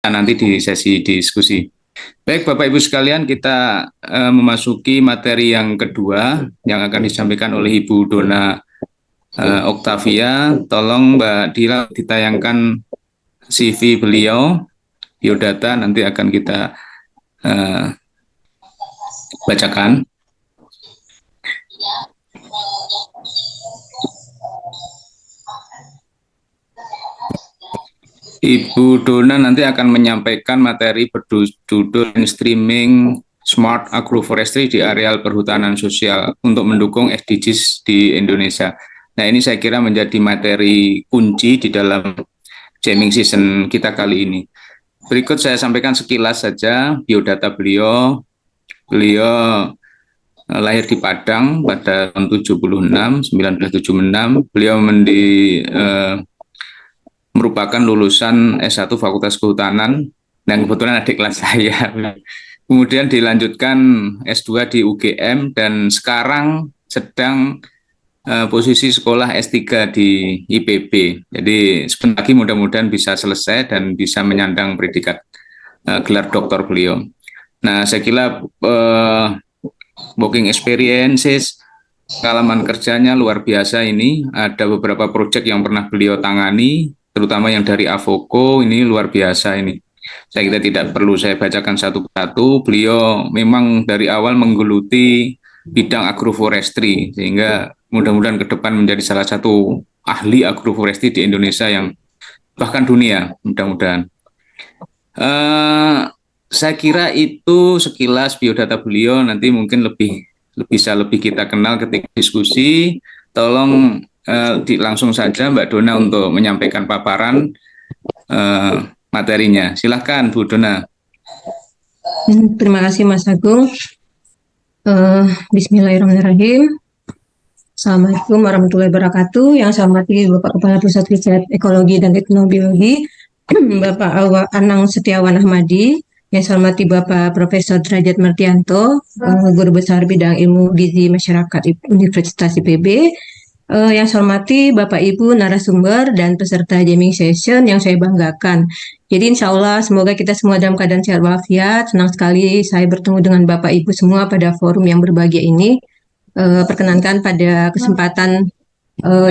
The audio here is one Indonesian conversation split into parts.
nanti di sesi diskusi. Baik Bapak Ibu sekalian, kita memasuki materi yang kedua yang akan disampaikan oleh Ibu Dona Octavia. Tolong Mbak Dila ditayangkan CV beliau, biodata nanti akan kita bacakan. Ibu Dona nanti akan menyampaikan materi berjudul Streaming Smart Agroforestry di areal perhutanan sosial untuk mendukung SDGs di Indonesia. Nah, ini saya kira menjadi materi kunci di dalam jamming season kita kali ini. Berikut saya sampaikan sekilas saja biodata beliau. Beliau lahir di Padang pada tahun 1976. Beliau merupakan lulusan S1 Fakultas Kehutanan dan kebetulan adik kelas saya. Kemudian dilanjutkan S2 di UGM dan sekarang sedang posisi sekolah S3 di IPB. Jadi sebentar lagi mudah-mudahan bisa selesai dan bisa menyandang predikat gelar doktor beliau. Nah, saya kira working experiences, pengalaman kerjanya luar biasa ini. Ada beberapa proyek yang pernah beliau tangani, terutama yang dari Avoco, ini luar biasa ini. Saya kira tidak perlu saya bacakan satu persatu. Beliau memang dari awal menggeluti bidang agroforestry, sehingga mudah-mudahan ke depan menjadi salah satu ahli agroforestry di Indonesia yang bahkan dunia, mudah-mudahan. Saya kira itu sekilas biodata beliau, nanti mungkin bisa lebih kita kenal ketika diskusi. Tolong langsung saja Mbak Dona untuk menyampaikan paparan materinya. Silakan Bu Dona. Terima kasih Mas Agung. Bismillahirrahmanirrahim. Assalamualaikum warahmatullahi wabarakatuh. Yang saya hormati Bapak Kepala Pusat Riset Ekologi dan Teknobiologi, Bapak Anang Setiawan Ahmadi. Yang saya hormati Bapak Profesor Derajat Martianto, Guru Besar Bidang Ilmu Gizi Masyarakat Universitas IPB. Yang saya hormati Bapak Ibu narasumber dan peserta jamming session yang saya banggakan. Jadi insya Allah semoga kita semua dalam keadaan sehat walafiat. Senang sekali saya bertemu dengan Bapak Ibu semua pada forum yang berbahagia ini. Perkenankan pada kesempatan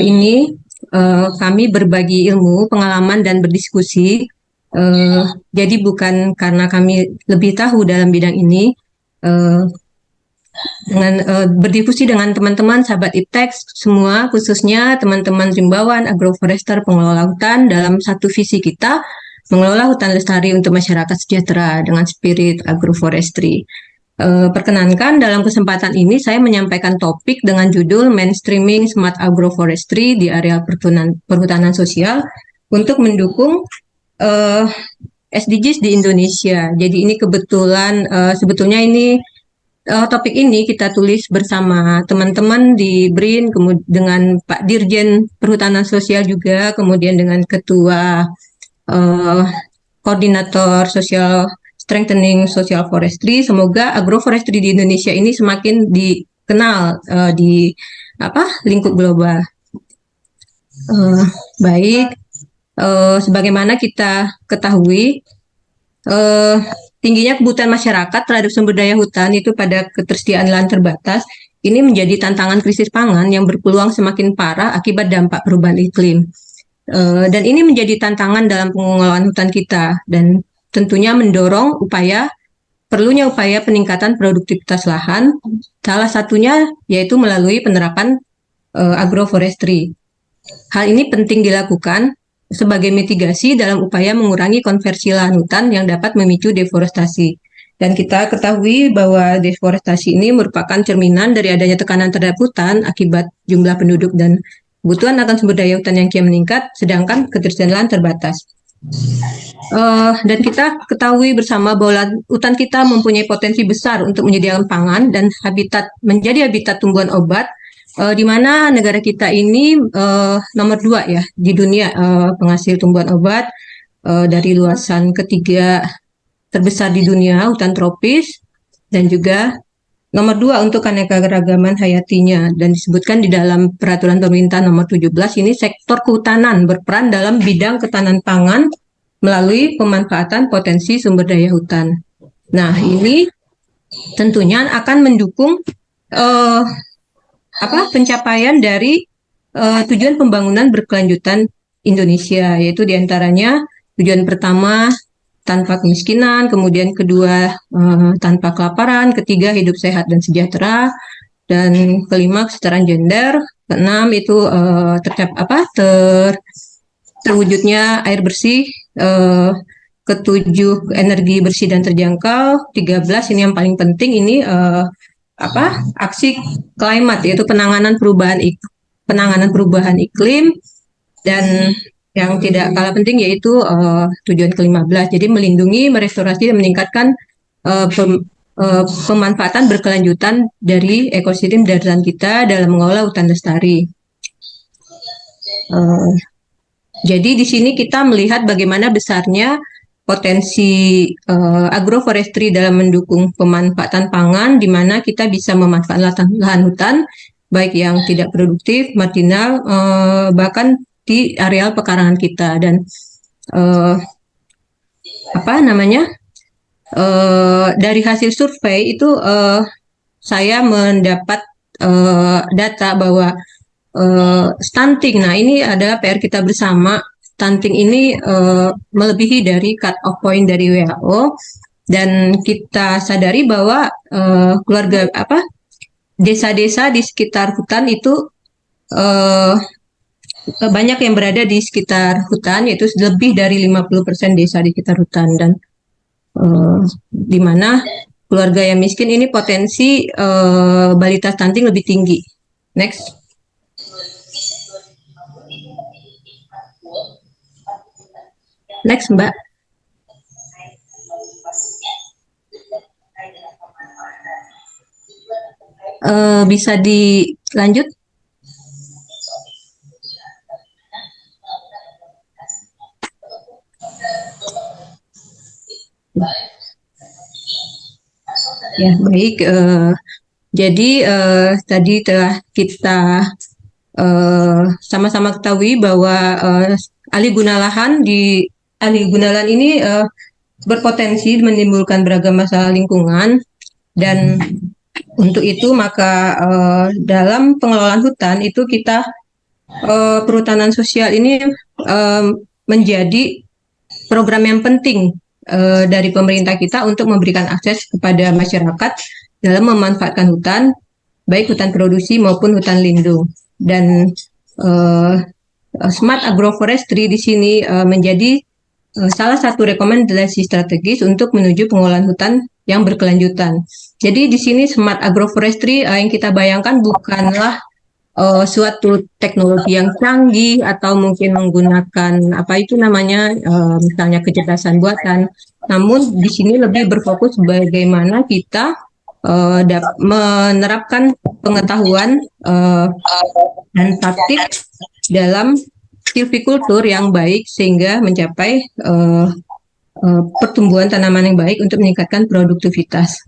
ini kami berbagi ilmu, pengalaman dan berdiskusi. Jadi bukan karena kami lebih tahu dalam bidang ini, dengan berdiskusi dengan teman-teman sahabat IPTEX semua, khususnya teman-teman rimbawan, agroforester, pengelola hutan dalam satu visi kita mengelola hutan lestari untuk masyarakat sejahtera dengan spirit agroforestry. Perkenankan dalam kesempatan ini saya menyampaikan topik dengan judul Mainstreaming Smart Agroforestry di area perhutanan sosial untuk mendukung SDGs di Indonesia. Jadi ini kebetulan sebetulnya ini topik ini kita tulis bersama teman-teman di BRIN, kemudian dengan Pak Dirjen Perhutanan Sosial juga, kemudian dengan Ketua Koordinator Social Strengthening Social Forestry. Semoga agroforestry di Indonesia ini semakin dikenal di lingkup global. Baik, sebagaimana kita ketahui, tingginya kebutuhan masyarakat terhadap sumber daya hutan itu pada ketersediaan lahan terbatas ini menjadi tantangan krisis pangan yang berpeluang semakin parah akibat dampak perubahan iklim. Dan ini menjadi tantangan dalam pengelolaan hutan kita dan tentunya mendorong perlunya upaya peningkatan produktivitas lahan. Salah satunya yaitu melalui penerapan agroforestry. Hal ini penting dilakukan sebagai mitigasi dalam upaya mengurangi konversi lahan hutan yang dapat memicu deforestasi. Dan kita ketahui bahwa deforestasi ini merupakan cerminan dari adanya tekanan terhadap hutan akibat jumlah penduduk dan kebutuhan akan sumber daya hutan yang kian meningkat, sedangkan ketersediaan lahan terbatas. Dan kita ketahui bersama bahwa hutan kita mempunyai potensi besar untuk menyediakan pangan dan menjadi habitat tumbuhan obat, di mana negara kita ini nomor 2 ya di dunia penghasil tumbuhan obat, dari luasan ketiga terbesar di dunia hutan tropis, dan juga nomor 2 untuk keanekaragaman hayatinya. Dan disebutkan di dalam peraturan pemerintah nomor 17 ini sektor kehutanan berperan dalam bidang ketahanan pangan melalui pemanfaatan potensi sumber daya hutan. Nah, ini tentunya akan mendukung pencapaian dari tujuan pembangunan berkelanjutan Indonesia, yaitu diantaranya tujuan pertama tanpa kemiskinan, kemudian kedua tanpa kelaparan, ketiga hidup sehat dan sejahtera, dan kelima kesetaraan gender, keenam itu terwujudnya air bersih, ketujuh energi bersih dan terjangkau, 13 ini yang paling penting ini aksi climate, yaitu penanganan perubahan iklim, dan yang tidak kalah penting yaitu tujuan ke-15, jadi melindungi, merestorasi dan meningkatkan pemanfaatan berkelanjutan dari ekosistem daratan kita dalam mengelola hutan lestari. Jadi di sini kita melihat bagaimana besarnya potensi agroforestry dalam mendukung pemanfaatan pangan, di mana kita bisa memanfaatkan lahan hutan baik yang tidak produktif, marginal, bahkan di areal pekarangan kita. Dan dari hasil survei itu saya mendapat data bahwa stunting, nah ini adalah PR kita bersama. Stunting ini melebihi dari cut-off point dari WHO, dan kita sadari bahwa desa-desa di sekitar hutan itu banyak yang berada di sekitar hutan, yaitu lebih dari 50% desa di sekitar hutan, dan di mana keluarga yang miskin ini potensi balita stunting lebih tinggi. Next. Next, Mbak. Bisa dilanjut? Ya, baik. Jadi tadi telah kita sama-sama ketahui bahwa alih guna lahan ini berpotensi menimbulkan beragam masalah lingkungan, dan untuk itu maka dalam pengelolaan hutan itu kita perhutanan sosial ini menjadi program yang penting dari pemerintah kita untuk memberikan akses kepada masyarakat dalam memanfaatkan hutan, baik hutan produksi maupun hutan lindung. Dan smart agroforestry di sini menjadi salah satu rekomendasi strategis untuk menuju pengolahan hutan yang berkelanjutan. Jadi di sini smart agroforestry yang kita bayangkan bukanlah suatu teknologi yang canggih atau mungkin menggunakan misalnya kecerdasan buatan. Namun di sini lebih berfokus bagaimana kita menerapkan pengetahuan dan praktik dalam silvikultur yang baik sehingga mencapai pertumbuhan tanaman yang baik untuk meningkatkan produktivitas.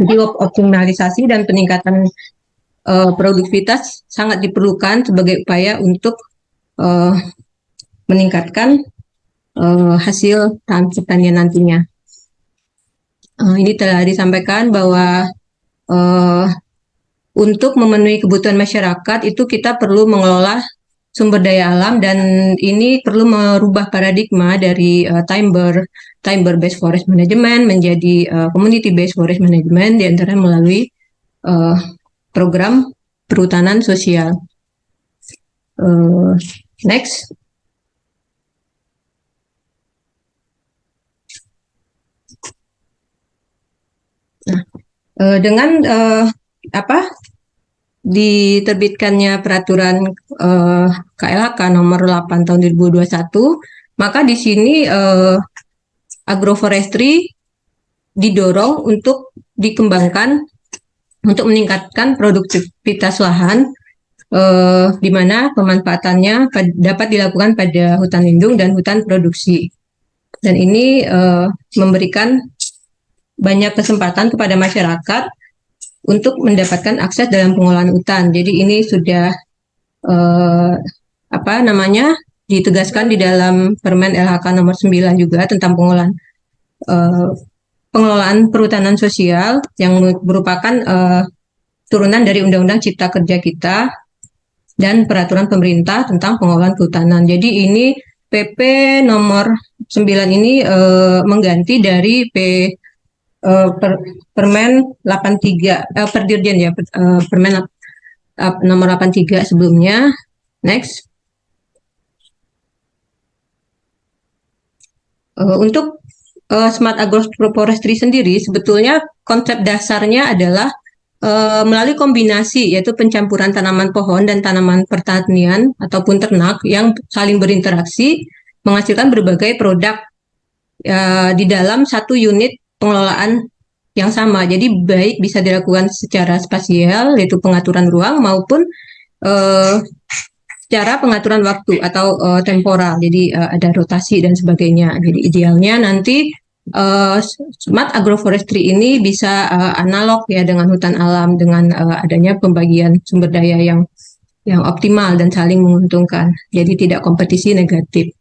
Jadi optimalisasi dan peningkatan produktivitas sangat diperlukan sebagai upaya untuk meningkatkan hasil pertanian nantinya. Ini telah disampaikan bahwa untuk memenuhi kebutuhan masyarakat itu kita perlu mengelola sumber daya alam, dan ini perlu merubah paradigma dari time based forest management menjadi community based forest management, diantara melalui program perhutanan sosial. Next. Nah, dengan diterbitkannya peraturan KLHK nomor 8 tahun 2021, maka di sini agroforestry didorong untuk dikembangkan untuk meningkatkan produktivitas lahan, di mana pemanfaatannya dapat dilakukan pada hutan lindung dan hutan produksi. Dan ini memberikan banyak kesempatan kepada masyarakat untuk mendapatkan akses dalam pengolahan hutan. Jadi ini sudah ditegaskan di dalam Permen LHK nomor 9 juga tentang eh, pengelolaan perhutanan sosial yang merupakan turunan dari Undang-Undang Cipta Kerja kita dan peraturan pemerintah tentang pengelolaan kehutanan. Jadi ini PP nomor 9 ini mengganti dari Permen 83 Perdirjen ya, Permen nomor 83 sebelumnya. Next. Untuk Smart Agroforestry sendiri sebetulnya konsep dasarnya adalah melalui kombinasi yaitu pencampuran tanaman pohon dan tanaman pertanian ataupun ternak yang saling berinteraksi menghasilkan berbagai produk di dalam satu unit pengelolaan yang sama. Jadi baik bisa dilakukan secara spasial yaitu pengaturan ruang maupun secara pengaturan waktu atau temporal. Jadi ada rotasi dan sebagainya. Jadi idealnya nanti Smart Agroforestry ini bisa analog ya dengan hutan alam dengan adanya pembagian sumber daya yang optimal dan saling menguntungkan. Jadi tidak kompetisi negatif.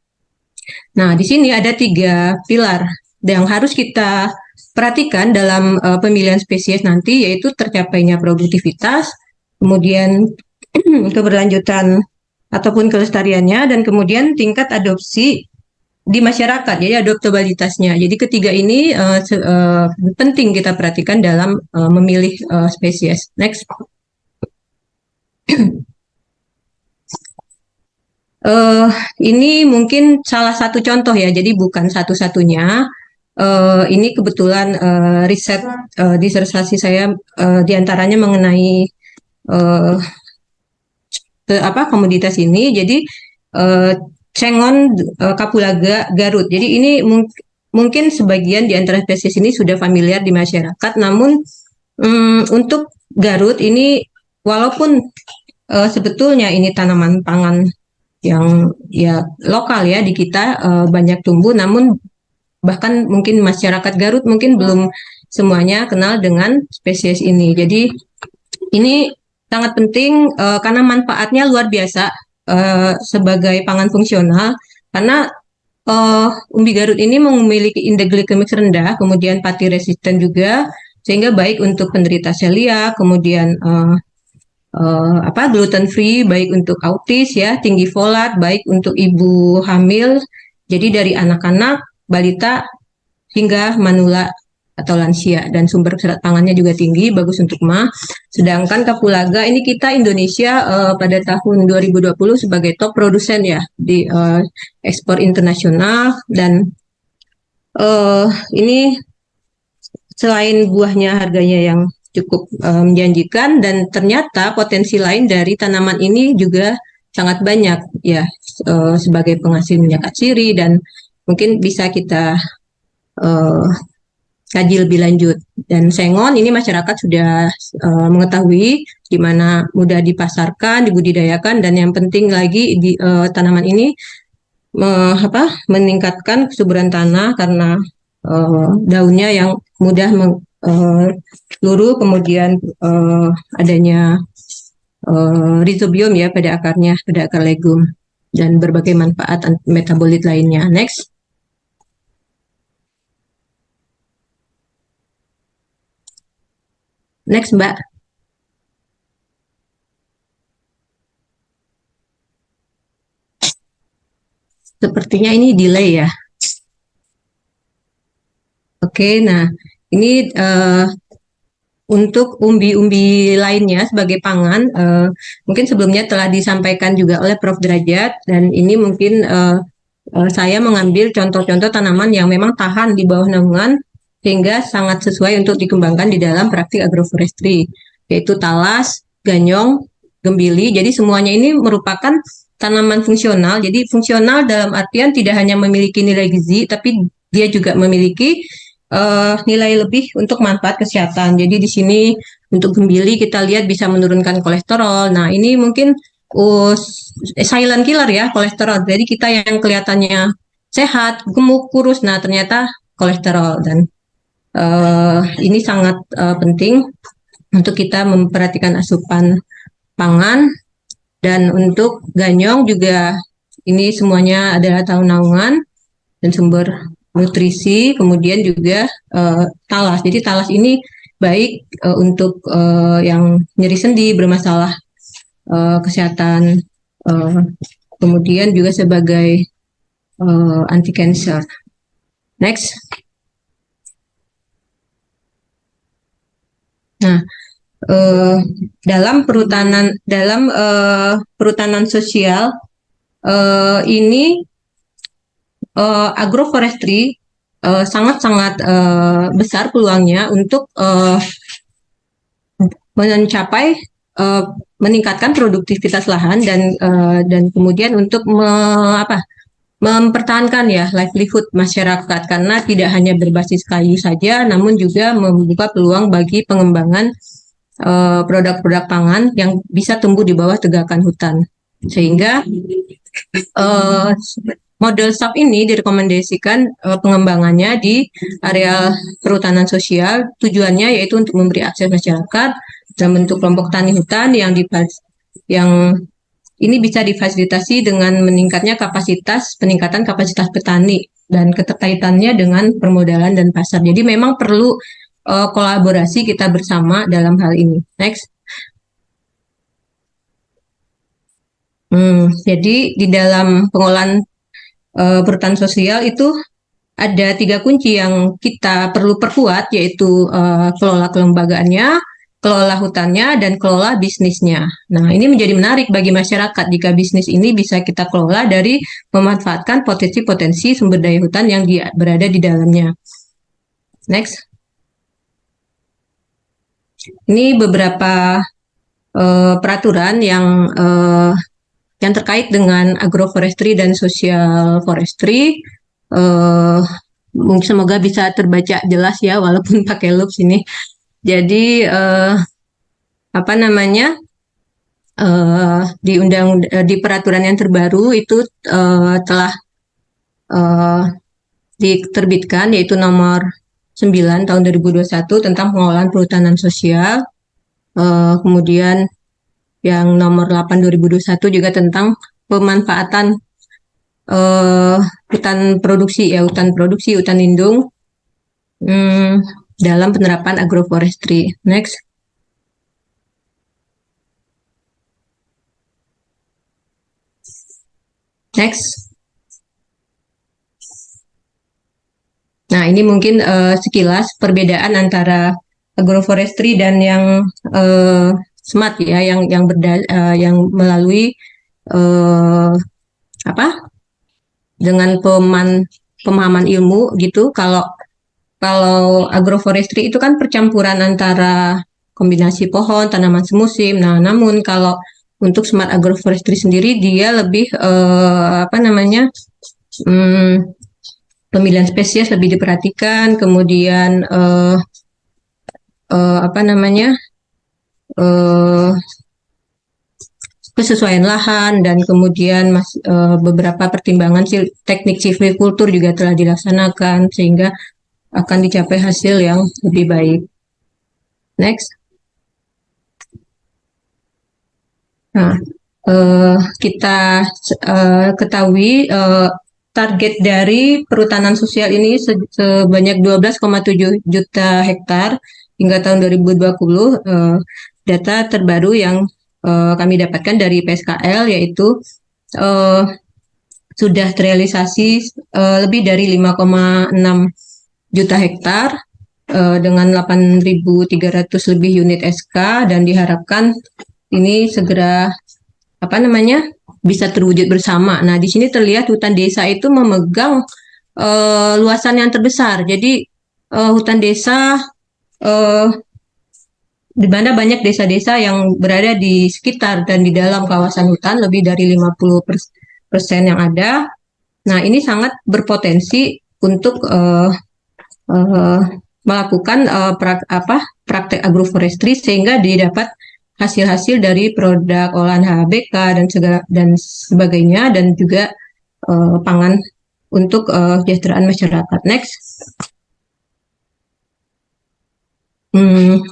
Nah, di sini ada 3 pilar yang harus kita perhatikan dalam pemilihan spesies nanti, yaitu tercapainya produktivitas, kemudian keberlanjutan ataupun kelestariannya, dan kemudian tingkat adopsi di masyarakat, jadi adoptabilitasnya. Jadi ketiga ini penting kita perhatikan dalam memilih spesies. Next. Ini mungkin salah satu contoh ya, jadi bukan satu-satunya. Ini kebetulan riset disertasi saya diantaranya mengenai komoditas ini. Jadi cengon kapulaga Garut. Jadi ini mungkin sebagian di antara spesies ini sudah familiar di masyarakat. Namun untuk Garut ini walaupun sebetulnya ini tanaman pangan yang ya lokal ya di kita banyak tumbuh, namun bahkan mungkin masyarakat Garut mungkin belum semuanya kenal dengan spesies ini. Jadi ini sangat penting karena manfaatnya luar biasa sebagai pangan fungsional, karena umbi Garut ini memiliki indeks glikemik rendah, kemudian pati resisten juga, sehingga baik untuk penderita celiak, kemudian gluten free, baik untuk autis ya, tinggi folat, baik untuk ibu hamil, jadi dari anak-anak, balita hingga manula atau lansia, dan sumber serat pangannya juga tinggi, bagus untuk mah. Sedangkan kapulaga ini kita Indonesia pada tahun 2020 sebagai top produsen ya di ekspor internasional, dan ini selain buahnya harganya yang cukup menjanjikan, dan ternyata potensi lain dari tanaman ini juga sangat banyak ya sebagai penghasil minyak atsiri, dan mungkin bisa kita kaji lebih lanjut. Dan sengon ini masyarakat sudah mengetahui di mana mudah dipasarkan, dibudidayakan, dan yang penting lagi di tanaman ini meningkatkan kesuburan tanah karena daunnya yang mudah luruh, kemudian adanya rhizobium ya pada akarnya, pada akar legum, dan berbagai manfaat metabolit lainnya. Next. Next, Mbak. Sepertinya ini delay ya. Oke, nah ini untuk umbi-umbi lainnya sebagai pangan, mungkin sebelumnya telah disampaikan juga oleh Prof. Derajat, dan ini mungkin saya mengambil contoh-contoh tanaman yang memang tahan di bawah naungan sehingga sangat sesuai untuk dikembangkan di dalam praktik agroforestry, yaitu talas, ganyong, gembili. Jadi semuanya ini merupakan tanaman fungsional. Jadi fungsional dalam artian tidak hanya memiliki nilai gizi, tapi dia juga memiliki nilai lebih untuk manfaat kesehatan. Jadi di sini untuk gembili kita lihat bisa menurunkan kolesterol. Nah ini mungkin silent killer ya kolesterol. Jadi kita yang kelihatannya sehat, gemuk, kurus, nah ternyata kolesterol. Dan ini sangat penting untuk kita memperhatikan asupan pangan. Dan untuk ganyong juga Ini semuanya adalah naungan dan sumber nutrisi, kemudian juga talas. Jadi talas ini baik untuk yang nyeri sendi, bermasalah kesehatan, uh, kemudian juga sebagai anti cancer. Next. Nah, dalam perhutanan sosial ini agroforestry sangat-sangat besar peluangnya untuk mencapai meningkatkan produktivitas lahan dan kemudian untuk mempertahankan ya livelihood masyarakat, karena tidak hanya berbasis kayu saja, namun juga membuka peluang bagi pengembangan produk-produk pangan yang bisa tumbuh di bawah tegakan hutan. Sehingga model SAP ini direkomendasikan pengembangannya di area perhutanan sosial. Tujuannya yaitu untuk memberi akses masyarakat dalam bentuk kelompok tani hutan yang ini bisa difasilitasi dengan peningkatan kapasitas petani dan keterkaitannya dengan permodalan dan pasar. Jadi memang perlu kolaborasi kita bersama dalam hal ini. Next. Jadi di dalam pengolahan perhutanan sosial itu ada 3 kunci yang kita perlu perkuat, yaitu kelola kelembagaannya, kelola hutannya, dan kelola bisnisnya. Nah, ini menjadi menarik bagi masyarakat jika bisnis ini bisa kita kelola dari memanfaatkan potensi-potensi sumber daya hutan yang berada di dalamnya. Next. Ini beberapa peraturan yang terkait dengan agroforestry dan social forestry. Mungkin semoga bisa terbaca jelas ya, walaupun pakai loops ini. Jadi di peraturan yang terbaru itu telah diterbitkan, yaitu nomor 9 tahun 2021 tentang pengelolaan perhutanan sosial. Kemudian yang nomor 8 2021 juga tentang pemanfaatan hutan produksi, hutan lindung dalam penerapan agroforestry. Next. Next. Nah, ini mungkin sekilas perbedaan antara agroforestry dan yang smart ya, yang melalui dengan pemahaman ilmu gitu. Kalau agroforestry itu kan percampuran antara kombinasi pohon, tanaman semusim. Nah, namun kalau untuk smart agroforestry sendiri dia lebih pemilihan spesies lebih diperhatikan, kemudian kesesuaian lahan, dan kemudian beberapa pertimbangan teknik silvicultur juga telah dilaksanakan sehingga akan dicapai hasil yang lebih baik. Next. Nah, kita ketahui target dari perhutanan sosial ini sebanyak 12,7 juta hektar hingga tahun 2020. Data terbaru yang kami dapatkan dari PSKL yaitu sudah terrealisasi lebih dari 5,6 juta hektar dengan 8.300 lebih unit SK, dan diharapkan ini segera bisa terwujud bersama. Nah, di sini terlihat hutan desa itu memegang luasan yang terbesar. Jadi hutan desa di mana banyak desa-desa yang berada di sekitar dan di dalam kawasan hutan, lebih dari 50% yang ada. Nah, ini sangat berpotensi untuk melakukan praktek agroforestry sehingga didapat hasil-hasil dari produk olahan HBK dan sebagainya, dan juga pangan untuk kesejahteraan masyarakat. Next.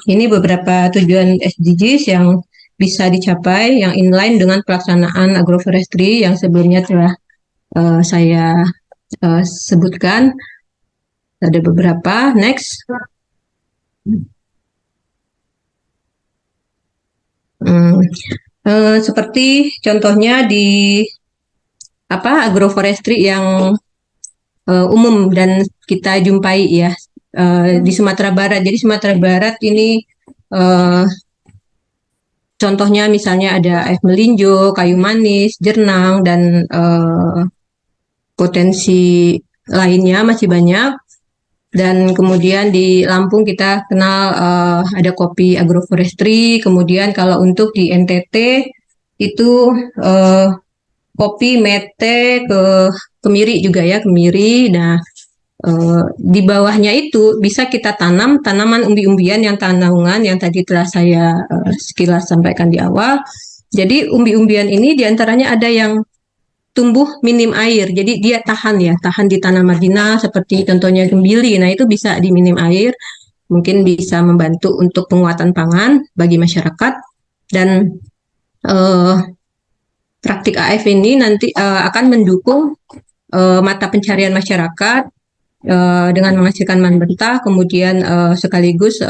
Ini beberapa tujuan SDGs yang bisa dicapai yang inline dengan pelaksanaan agroforestry yang sebelumnya telah saya sebutkan. Ada beberapa. Next. Seperti contohnya di agroforestry yang umum dan kita jumpai ya di Sumatera Barat. Jadi Sumatera Barat ini uh, contohnya misalnya ada air melinjo, kayu manis, jernang, dan potensi lainnya masih banyak. Dan kemudian di Lampung kita kenal ada kopi agroforestry. Kemudian kalau untuk di NTT itu uh, kopi mete kemiri juga ya, kemiri. Nah, di bawahnya itu bisa kita tanam tanaman umbi-umbian yang tanaman yang tadi telah saya sekilas sampaikan di awal. Jadi umbi-umbian ini diantaranya ada yang tumbuh minim air, jadi dia tahan ya, tahan di tanah marginal seperti contohnya gembili. Nah itu bisa di minim air, mungkin bisa membantu untuk penguatan pangan bagi masyarakat. Dan eh, praktik AF ini nanti akan mendukung mata pencarian masyarakat dengan menghasilkan bahan mentah, kemudian sekaligus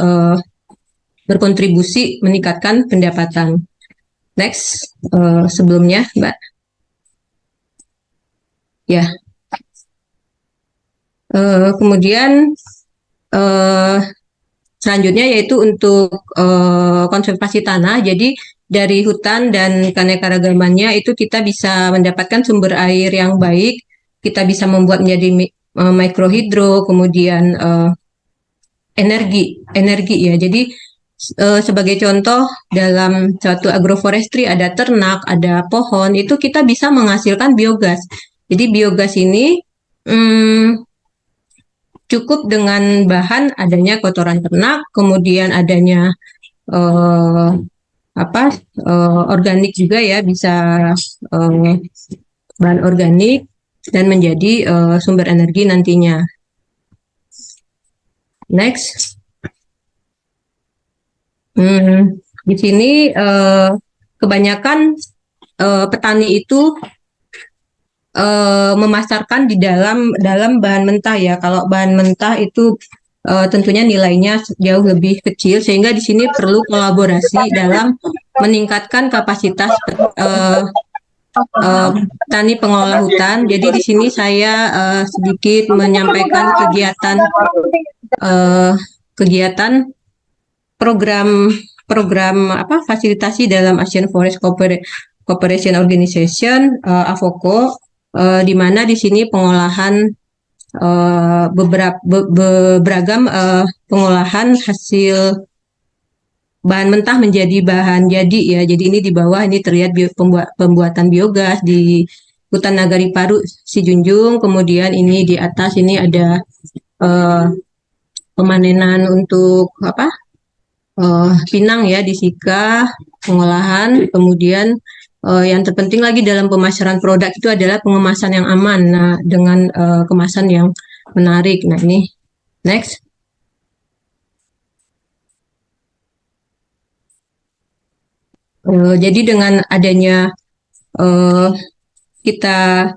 berkontribusi meningkatkan pendapatan. Next, sebelumnya, Mbak. Ya, kemudian uh, selanjutnya yaitu untuk konservasi tanah. Jadi dari hutan dan keanekaragamannya itu kita bisa mendapatkan sumber air yang baik. Kita bisa membuat menjadi mikrohidro, kemudian energi ya. Jadi sebagai contoh dalam suatu agroforestry ada ternak, ada pohon, itu kita bisa menghasilkan biogas. Jadi biogas ini cukup dengan bahan adanya kotoran ternak, kemudian adanya eh, organik juga ya, bisa eh, bahan organik dan menjadi sumber energi nantinya. Next. Di sini kebanyakan petani itu memasarkan di dalam bahan mentah ya. Kalau bahan mentah itu tentunya nilainya jauh lebih kecil, sehingga di sini perlu kolaborasi dalam meningkatkan kapasitas petani pengolah hutan. Jadi di sini saya sedikit menyampaikan kegiatan program fasilitasi dalam Asian Forest Cooperation Organization AFOCO, di mana di sini pengolahan beragam pengolahan hasil bahan mentah menjadi bahan jadi ya. Jadi ini di bawah ini terlihat pembuatan biogas di hutan Nagari Paru Sijunjung. Kemudian ini di atas ini ada pemanenan untuk pinang ya di Sika, pengolahan. Kemudian yang terpenting lagi dalam pemasaran produk itu adalah pengemasan yang aman, nah dengan kemasan yang menarik. Nah ini next. Jadi dengan adanya kita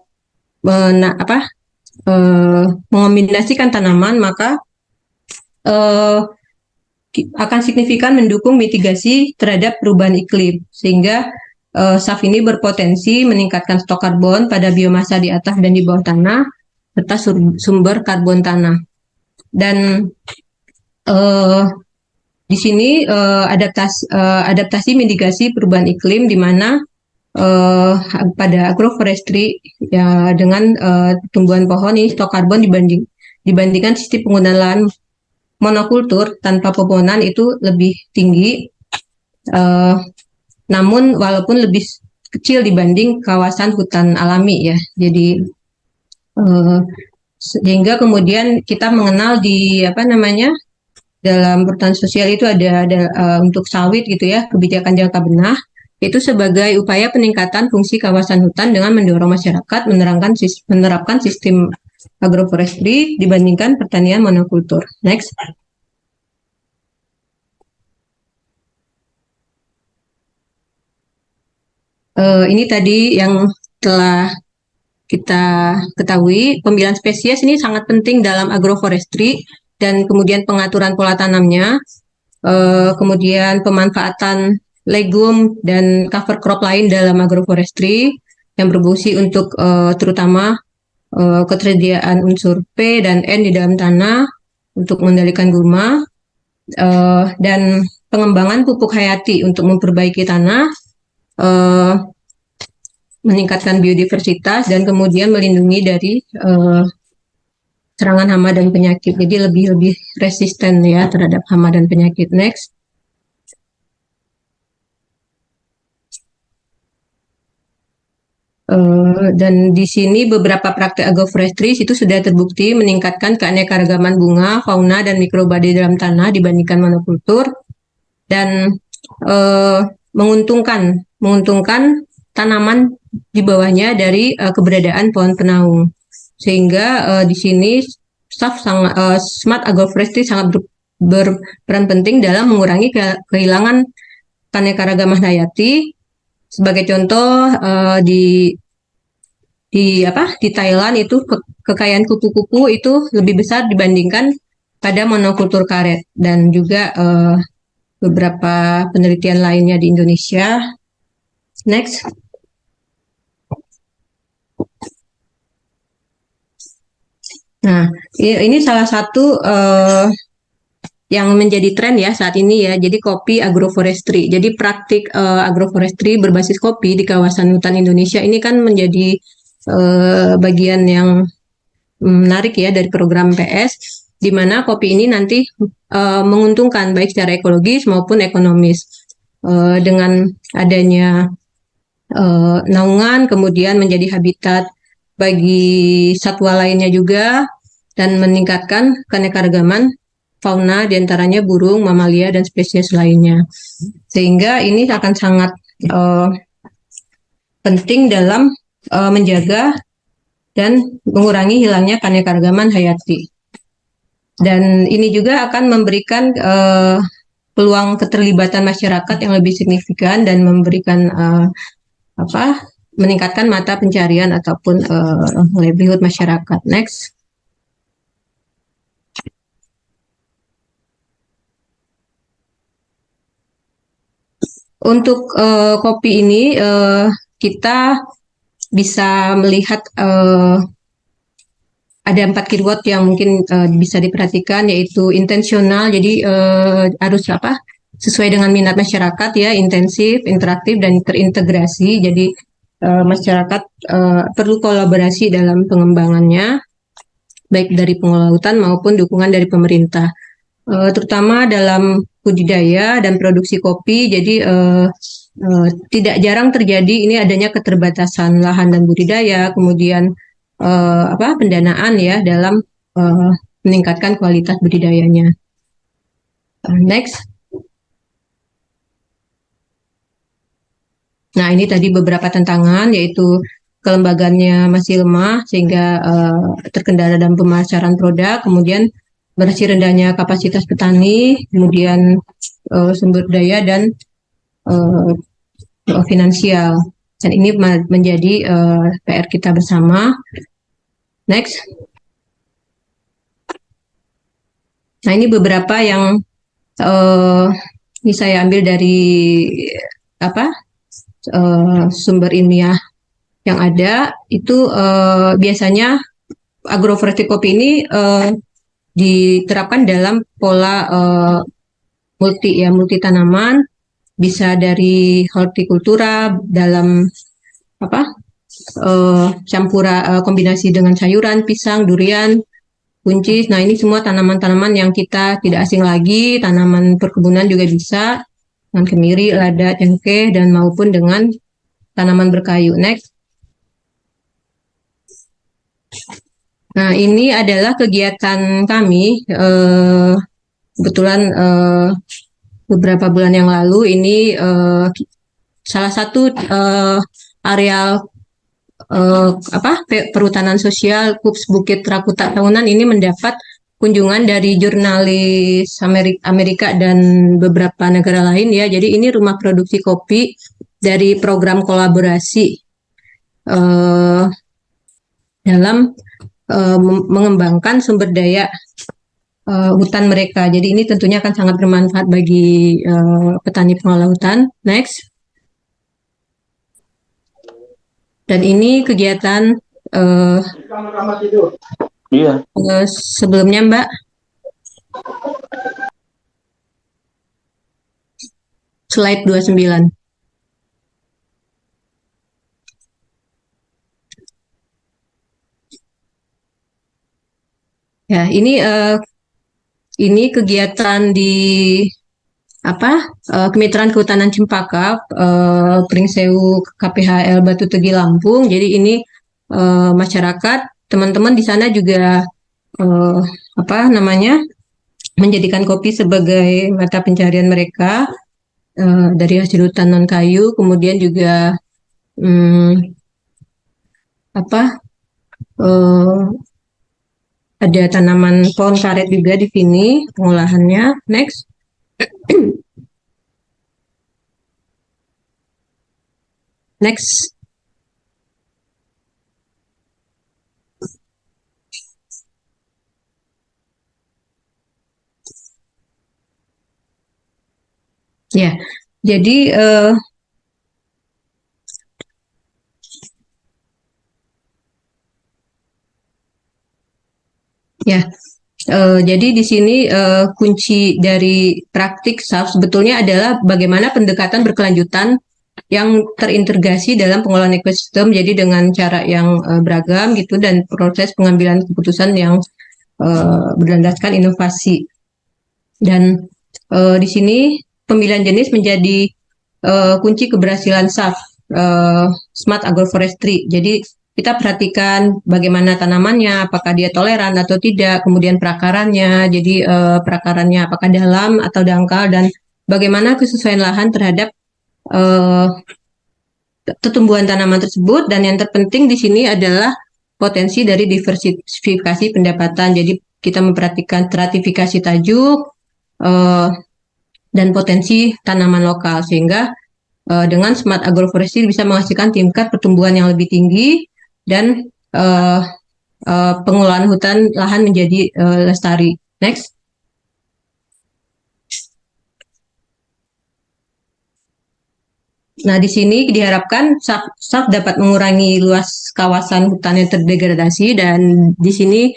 mengombinasikan tanaman, maka akan signifikan mendukung mitigasi terhadap perubahan iklim, sehingga SAF ini berpotensi meningkatkan stok karbon pada biomasa di atas dan di bawah tanah serta sumber karbon tanah. Dan di sini adaptasi mitigasi perubahan iklim, di mana pada agroforestry ya, dengan tumbuhan pohon ini stok karbon dibandingkan sistem penggunaan lahan monokultur tanpa pepohonan itu lebih tinggi, namun walaupun lebih kecil dibanding kawasan hutan alami ya. Jadi sehingga kemudian kita mengenal di dalam perhutanan sosial itu ada untuk sawit gitu ya, kebijakan jangka benah itu sebagai upaya peningkatan fungsi kawasan hutan dengan mendorong masyarakat menerapkan sistem agroforestry dibandingkan pertanian monokultur. Next. Ini tadi yang telah kita ketahui, pemilihan spesies ini sangat penting dalam agroforestry dan kemudian pengaturan pola tanamnya, kemudian pemanfaatan legum dan cover crop lain dalam agroforestry yang berfungsi untuk terutama ketersediaan unsur P dan N di dalam tanah untuk mengendalikan gulma, dan pengembangan pupuk hayati untuk memperbaiki tanah, meningkatkan biodiversitas, dan kemudian melindungi dari serangan hama dan penyakit. Jadi lebih resisten ya terhadap hama dan penyakit. Next. Dan di sini beberapa praktek agroforestry itu sudah terbukti meningkatkan keanekaragaman bunga, fauna, dan mikroba di dalam tanah dibandingkan monokultur, dan menguntungkan tanaman di bawahnya dari keberadaan pohon penaung. Sehingga di sini Smart Agroforestry sangat berperan penting dalam mengurangi kehilangan keanekaragaman hayati. Sebagai contoh, di Thailand itu kekayaan kupu-kupu itu lebih besar dibandingkan pada monokultur karet, dan juga beberapa penelitian lainnya di Indonesia. Next. Nah, ini salah satu yang menjadi tren ya saat ini ya. Jadi kopi agroforestry. Jadi praktik agroforestry berbasis kopi di kawasan hutan Indonesia ini kan menjadi bagian yang menarik ya dari program PS, di mana kopi ini nanti menguntungkan baik secara ekologis maupun ekonomis. Dengan adanya naungan, kemudian menjadi habitat bagi satwa lainnya juga, dan meningkatkan keanekaragaman fauna, diantaranya burung, mamalia, dan spesies lainnya. Sehingga ini akan sangat penting dalam menjaga dan mengurangi hilangnya keanekaragaman hayati. Dan ini juga akan memberikan peluang keterlibatan masyarakat yang lebih signifikan dan memberikan meningkatkan mata pencarian ataupun livelihood masyarakat. Next. Untuk kopi ini kita bisa melihat ada 4 keyword yang mungkin bisa diperhatikan, yaitu intensional, jadi harus sesuai dengan minat masyarakat ya, intensif, interaktif, dan terintegrasi. Jadi masyarakat perlu kolaborasi dalam pengembangannya, baik dari pengelola hutan maupun dukungan dari pemerintah, terutama dalam budidaya dan produksi kopi. Jadi tidak jarang terjadi ini adanya keterbatasan lahan dan budidaya, kemudian pendanaan ya dalam meningkatkan kualitas budidayanya. Next. Nah, ini tadi beberapa tantangan, yaitu kelembagaannya masih lemah sehingga terkendala dalam pemasaran produk, kemudian masih rendahnya kapasitas petani, kemudian sumber daya dan finansial. Dan ini menjadi PR kita bersama. Next. Nah, ini beberapa yang ini saya ambil dari sumber ilmiah yang ada. Itu biasanya agroforestry kopi ini diterapkan dalam pola multi tanaman, bisa dari hortikultura dalam campura kombinasi dengan sayuran, pisang, durian, buncis. Nah, ini semua tanaman-tanaman yang kita tidak asing lagi. Tanaman perkebunan juga bisa, dengan kemiri, lada, cengkeh, dan maupun dengan tanaman berkayu. Next. Nah, ini adalah kegiatan kami kebetulan beberapa bulan yang lalu. Ini salah satu areal perhutanan sosial KUPS Bukit Rakuta tahunan ini mendapat kunjungan dari jurnalis Amerika dan beberapa negara lain ya. Jadi ini rumah produksi kopi dari program kolaborasi dalam mengembangkan sumber daya hutan mereka. Jadi ini tentunya akan sangat bermanfaat bagi petani pengelola hutan. Next. Dan ini kegiatan sebelumnya, Mbak. Slide 29. Ya, ini kegiatan di Kemitraan Kehutanan Cempaka, Pringsewu KPHL Batu Tegi Lampung. Jadi ini masyarakat, teman-teman di sana juga menjadikan kopi sebagai mata pencarian mereka dari hasil hutan non kayu. Kemudian juga ada tanaman pohon karet juga di sini pengolahannya. Next. Next. Ya, jadi jadi di sini kunci dari praktik SAF sebetulnya adalah bagaimana pendekatan berkelanjutan yang terintegrasi dalam pengelolaan ekosistem, jadi dengan cara yang beragam gitu, dan proses pengambilan keputusan yang berlandaskan inovasi. Dan di sini pemilihan jenis menjadi kunci keberhasilan SAF, Smart Agroforestry. Jadi kita perhatikan bagaimana tanamannya, apakah dia toleran atau tidak, kemudian perakarannya, jadi perakarannya apakah dalam atau dangkal, dan bagaimana kesesuaian lahan terhadap pertumbuhan tanaman tersebut. Dan yang terpenting di sini adalah potensi dari diversifikasi pendapatan. Jadi kita memperhatikan stratifikasi tajuk dan potensi tanaman lokal, sehingga dengan smart agroforestry bisa menghasilkan tingkat pertumbuhan yang lebih tinggi dan pengelolaan hutan lahan menjadi lestari. Next. Nah, di sini diharapkan SAF dapat mengurangi luas kawasan hutan yang terdegradasi, dan di sini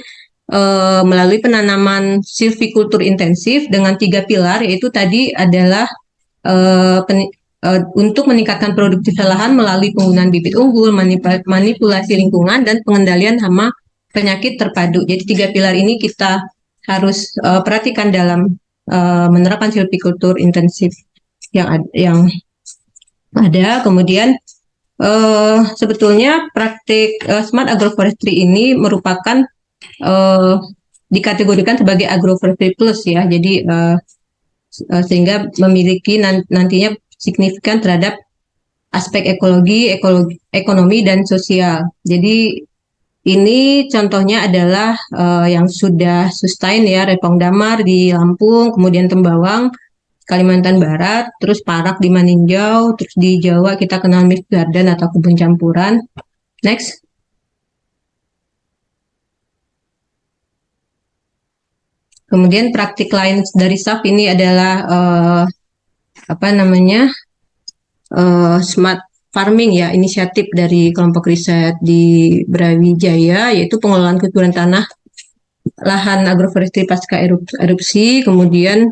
melalui penanaman silvikultur intensif dengan 3 pilar, yaitu tadi adalah untuk meningkatkan produktivitas lahan melalui penggunaan bibit unggul, manipulasi lingkungan, dan pengendalian hama penyakit terpadu. Jadi 3 pilar ini kita harus perhatikan dalam menerapkan silvikultur intensif yang ada. Kemudian sebetulnya praktik smart agroforestry ini merupakan dikategorikan sebagai agroforestry plus ya. Jadi sehingga memiliki nantinya signifikan terhadap aspek ekologi, ekonomi, dan sosial. Jadi ini contohnya adalah yang sudah sustain ya, Repong Damar di Lampung, kemudian Tembawang Kalimantan Barat, terus Parak di Maninjau, terus di Jawa kita kenal mixed garden atau kebun campuran. Next. Kemudian praktik lain dari SAF ini adalah smart farming ya, inisiatif dari kelompok riset di Brawijaya, yaitu pengelolaan kesuburan tanah lahan agroforestry pasca erupsi. Kemudian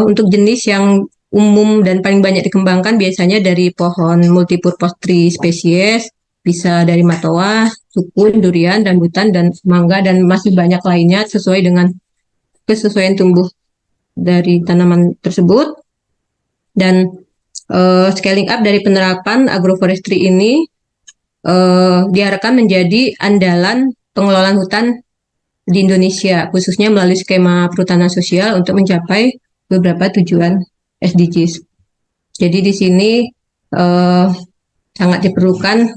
untuk jenis yang umum dan paling banyak dikembangkan biasanya dari pohon multipurpose tree spesies, bisa dari matoa, sukun, durian, rambutan, dan mangga, dan masih banyak lainnya sesuai dengan kesesuaian tumbuh dari tanaman tersebut. Dan scaling up dari penerapan agroforestry ini diharapkan menjadi andalan pengelolaan hutan di Indonesia, khususnya melalui skema perhutanan sosial untuk mencapai beberapa tujuan SDGs. Jadi di sini sangat diperlukan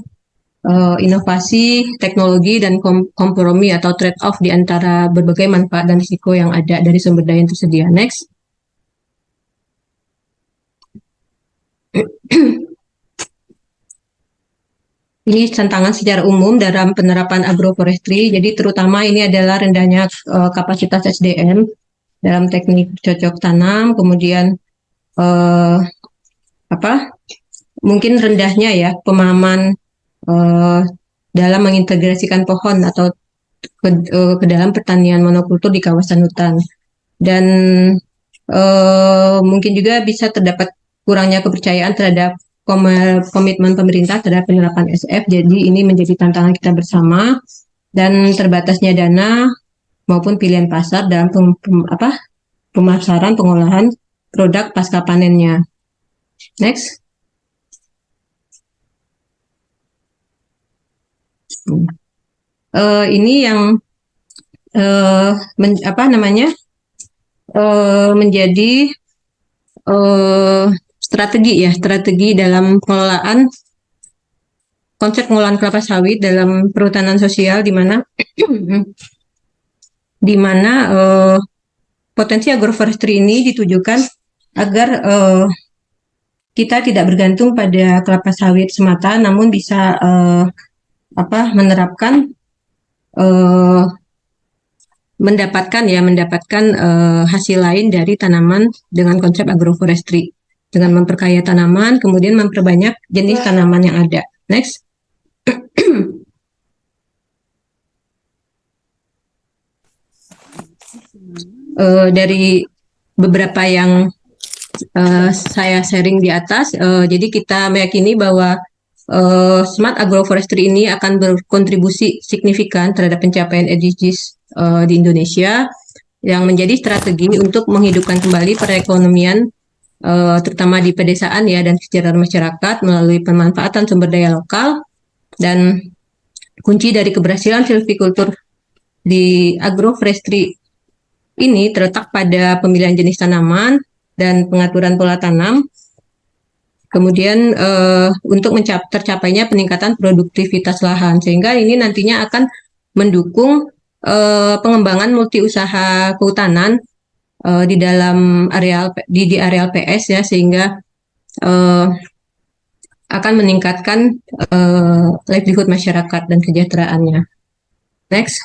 inovasi, teknologi, dan kompromi atau trade-off di antara berbagai manfaat dan risiko yang ada dari sumber daya yang tersedia. Next. Ini tantangan secara umum dalam penerapan agroforestry. Jadi terutama ini adalah rendahnya kapasitas SDM dalam teknik cocok tanam, kemudian eh, apa? Mungkin rendahnya ya pemahaman eh, dalam mengintegrasikan pohon atau ke dalam pertanian monokultur di kawasan hutan. Dan mungkin juga bisa terdapat kurangnya kepercayaan terhadap komitmen pemerintah terhadap penerapan SF. Jadi ini menjadi tantangan kita bersama dan terbatasnya dana maupun pilihan pasar dalam pemasaran pengolahan produk pasca panennya. Next. Ini yang apa namanya menjadi strategi dalam pengelolaan konsep pengolahan kelapa sawit dalam perhutanan sosial di mana potensi agroforestry ini ditujukan agar kita tidak bergantung pada kelapa sawit semata, namun bisa menerapkan mendapatkan hasil lain dari tanaman dengan konsep agroforestry, dengan memperkaya tanaman, kemudian memperbanyak jenis tanaman yang ada. Next. Dari beberapa yang saya sharing di atas, jadi kita meyakini bahwa smart agroforestry ini akan berkontribusi signifikan terhadap pencapaian SDGs di Indonesia, yang menjadi strategi untuk menghidupkan kembali perekonomian terutama di pedesaan ya dan kesejahteraan masyarakat melalui pemanfaatan sumber daya lokal. Dan kunci dari keberhasilan silviculture di agroforestry ini terletak pada pemilihan jenis tanaman dan pengaturan pola tanam. Kemudian untuk tercapainya peningkatan produktivitas lahan, sehingga ini nantinya akan mendukung pengembangan multi usaha kehutanan di dalam areal PS ya, sehingga akan meningkatkan livelihood masyarakat dan kesejahteraannya. Next.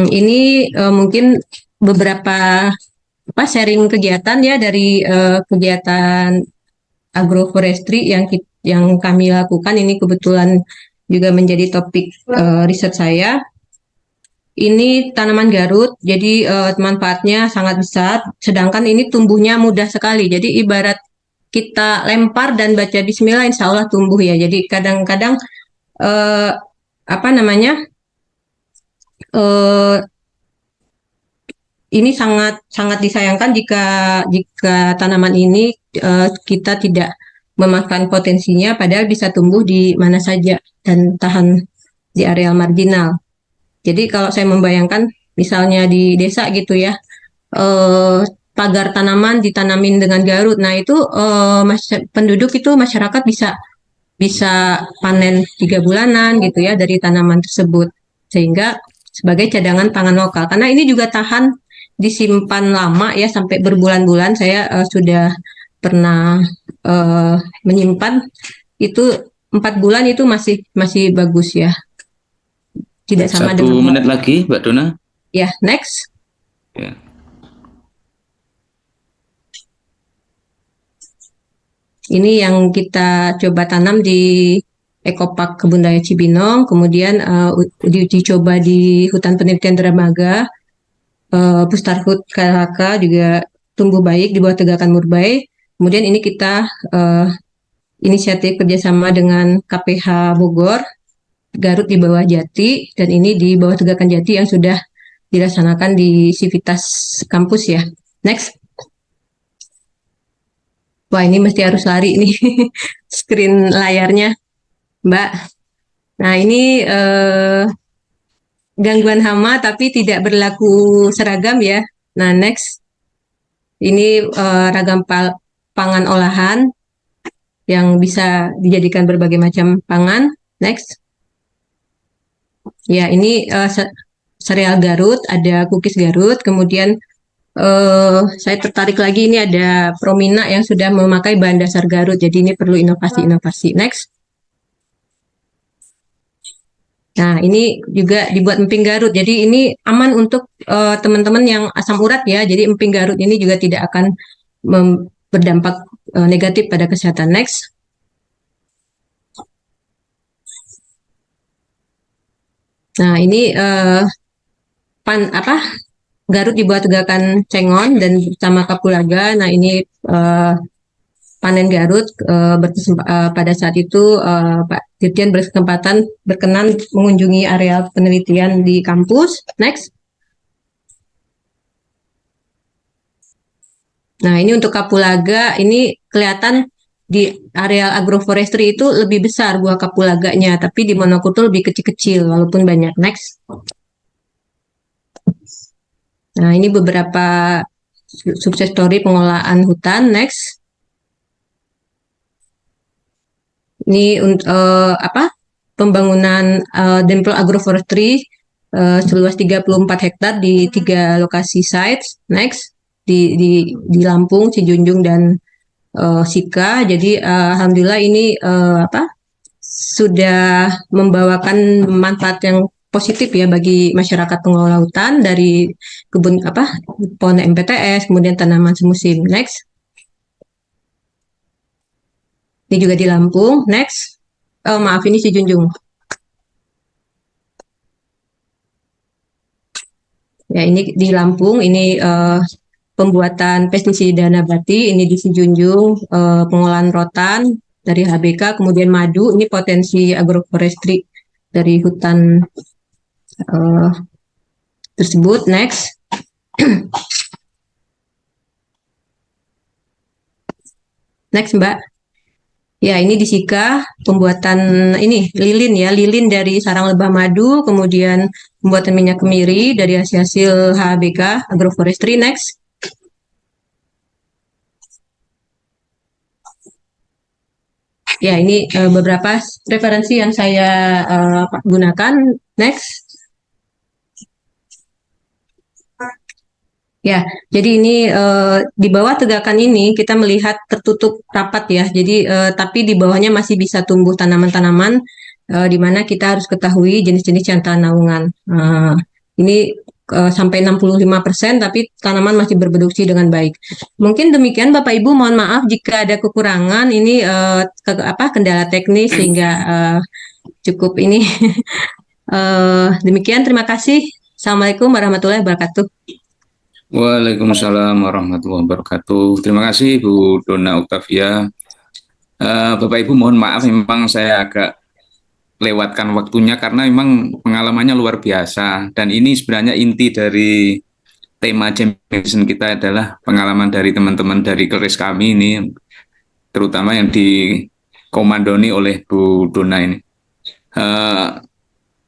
Ini mungkin beberapa sharing kegiatan ya dari kegiatan agroforestry yang kami lakukan. Ini kebetulan juga menjadi topik riset saya. Ini tanaman Garut, jadi manfaatnya sangat besar, sedangkan ini tumbuhnya mudah sekali. Jadi ibarat kita lempar dan baca Bismillah, insya Allah tumbuh ya. Jadi kadang-kadang ini sangat sangat disayangkan jika tanaman ini kita tidak memanfaatkan potensinya, padahal bisa tumbuh di mana saja dan tahan di areal marginal. Jadi kalau saya membayangkan misalnya di desa gitu ya, pagar tanaman ditanamin dengan Garut, nah itu penduduk itu masyarakat bisa panen 3 bulanan gitu ya dari tanaman tersebut, sehingga sebagai cadangan pangan lokal. Karena ini juga tahan disimpan lama ya sampai berbulan-bulan. Saya sudah pernah menyimpan itu 4 bulan itu masih bagus ya. Tidak sama dengan 1 menit lagi, Mbak Dona. Ya, next. Ya. Ini yang kita coba tanam di Ekopark Kebun Raya Cibinong, kemudian diuji coba di Hutan Penelitian Dramaga, Pustarhut KLHK juga tumbuh baik di bawah Tegakan Murbay. Kemudian ini kita inisiatif kerjasama dengan KPH Bogor, Garut di bawah Jati, dan ini di bawah Tegakan Jati yang sudah dilaksanakan di Civitas kampus ya. Next. Wah, ini mesti harus lari nih screen layarnya, Mbak. Nah, ini gangguan hama tapi tidak berlaku seragam ya. Nah, next. Ini ragam pangan olahan yang bisa dijadikan berbagai macam pangan. Next. Ya, ini sereal Garut, ada cookies Garut, kemudian saya tertarik lagi ini ada Promina yang sudah memakai bahan dasar Garut. Jadi ini perlu inovasi-inovasi. Next. Nah, ini juga dibuat emping Garut. Jadi ini aman untuk teman-teman yang asam urat ya. Jadi emping Garut ini juga tidak akan berdampak negatif pada kesehatan. Next. Nah, ini Garut dibuat tegakan cengon dan bersama kapulaga. Nah, ini panen Garut pada saat itu Pak Dirjen berkesempatan berkenan mengunjungi area penelitian di kampus. Next. Nah, ini untuk kapulaga, ini kelihatan di area agroforestry itu lebih besar buah kapulaganya, tapi di monokultur lebih kecil-kecil walaupun banyak. Next. Nah, ini beberapa sukses story pengolahan hutan. Next. Ini pembangunan Dempel Agroforestry seluas 34 hektar di 3 lokasi sites. Next. Di Lampung, Sijunjung, dan Sika. Jadi alhamdulillah ini sudah membawakan manfaat yang positif ya bagi masyarakat pengelola hutan dari kebun pohon MPTS, kemudian tanaman semusim. Next. Ini juga di Lampung. Next. Maaf, ini Sijunjung. Ya, ini di Lampung, ini pembuatan pestisida nabati, ini di Sijunjung, pengolahan rotan dari HBK, kemudian madu, ini potensi agroforestry dari hutan tersebut. Next. Next, Mbak. Ya, ini di Sika, pembuatan ini lilin dari sarang lebah madu, kemudian pembuatan minyak kemiri dari hasil HBK, agroforestry. Next. Ya, ini beberapa referensi yang saya gunakan. Next. Ya, jadi ini di bawah tegakan ini kita melihat tertutup rapat ya. Jadi tapi di bawahnya masih bisa tumbuh tanaman-tanaman di mana kita harus ketahui jenis-jenis jantan naungan. Ini sampai 65%, tapi tanaman masih berproduksi dengan baik. Mungkin demikian Bapak Ibu, mohon maaf jika ada kekurangan. Ini kendala teknis sehingga cukup ini. Demikian, terima kasih. Assalamualaikum warahmatullahi wabarakatuh. Waalaikumsalam warahmatullahi wabarakatuh. Terima kasih Bu Donna Octavia. Bapak Ibu mohon maaf memang saya agak lewatkan waktunya karena memang pengalamannya luar biasa dan ini sebenarnya inti dari tema Champion kita adalah pengalaman dari teman-teman dari keris kami ini, terutama yang dikomandoni oleh Bu Donna ini.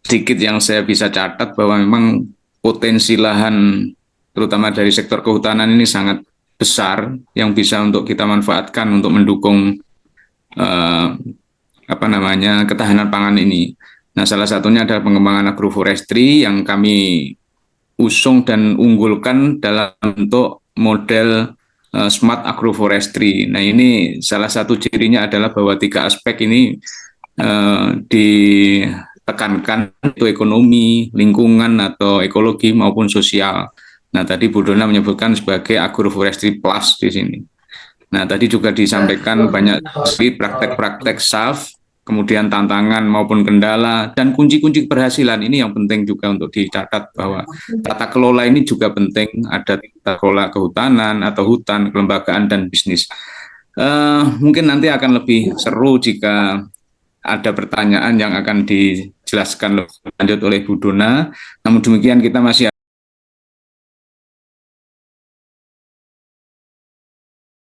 Sedikit yang saya bisa catat bahwa memang potensi lahan terutama dari sektor kehutanan ini sangat besar yang bisa untuk kita manfaatkan untuk mendukung ketahanan pangan ini. Nah, salah satunya adalah pengembangan agroforestry yang kami usung dan unggulkan dalam bentuk model smart agroforestry. Nah, ini salah satu cirinya adalah bahwa 3 aspek ini ditekankan, itu ekonomi, lingkungan atau ekologi maupun sosial. Nah, tadi Bu Donna menyebutkan sebagai agroforestry plus di sini. Nah, tadi juga disampaikan banyak sekali praktek-praktek SAF, kemudian tantangan maupun kendala, dan kunci-kunci keberhasilan ini yang penting juga untuk dicatat bahwa tata kelola ini juga penting, ada tata kelola kehutanan atau hutan, kelembagaan, dan bisnis. Mungkin nanti akan lebih seru jika ada pertanyaan yang akan dijelaskan lebih lanjut oleh Bu Donna. Namun demikian kita masih